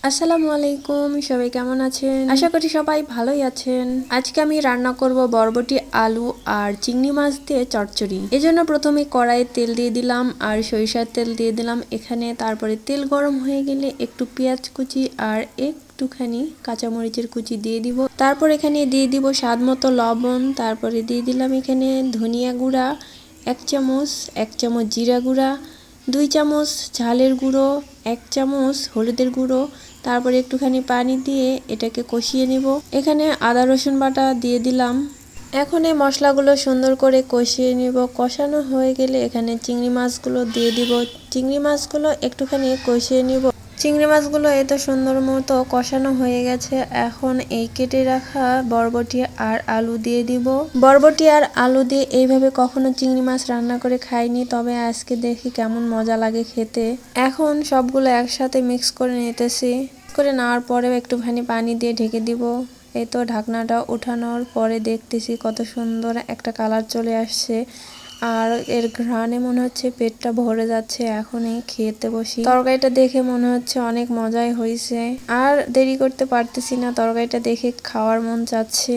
আসসালামু আলাইকুম, সবাই কেমন আছেন? আশা করি সবাই ভালোই আছেন। আজকে আমি রান্না করব বরবটি, আলু আর চিংড়ি মাছ দিয়ে চচ্চড়ি। এজন্য প্রথমে কড়াইয়ে তেল দিয়ে দিলাম আর সরিষার তেল দিয়ে দিলাম এখানে। তারপরে তেল গরম হয়ে গেলে একটু পেঁয়াজ কুচি আর একটুখানি কাঁচামরিচের কুচি দিয়ে দিব। তারপর এখানে দিয়ে দিব স্বাদ মতো লবণ। তারপরে দিয়ে দিলাম এখানে ধনিয়া গুঁড়া 1 চামচ, 1 চামচ জিরা গুঁড়া, 2 চামচ ঝালের গুঁড়ো, 1 চামচ হলুদের গুঁড়ো। তারপরে একটুখানি পানি দিয়ে এটাকে কষিয়ে নিব। এখানে আদা রসুন বাটা দিয়ে দিলাম। এখন এই মশলাগুলো সুন্দর করে কষিয়ে নিব। কষানো হয়ে গেলে এখানে চিংড়ি মাছগুলো দিয়ে দিব। চিংড়ি মাছগুলো একটুখানি কষিয়ে নিব। চিংড়ি মাছগুলো এত সুন্দর মতো কষানো হয়ে গেছে। এখন এই কেটে রাখা বরবটি আর আলু দিয়ে দিব। বরবটি আর আলু দিয়ে এইভাবে কখনো চিংড়ি মাছ রান্না করে খাইনি, তবে আজকে দেখি কেমন মজা লাগে খেতে। এখন সবগুলো একসাথে মিক্স করে নিতেছি। করে নেওয়ার পরেও একটুখানি পানি দিয়ে ঢেকে দিব। এই তো ঢাকনাটা ওঠানোর পরে দেখতেছি কত সুন্দর একটা কালার চলে আসছে আর এর ঘ্রাণে মনে হচ্ছে পেটটা ভরে যাচ্ছে। এখনই খেতে বসি। তরকারিটা দেখে মনে হচ্ছে অনেক মজাই হয়েছে। আর দেরি করতে পারতেছি না, তরকারিটা দেখে খাওয়ার মন চাচ্ছে।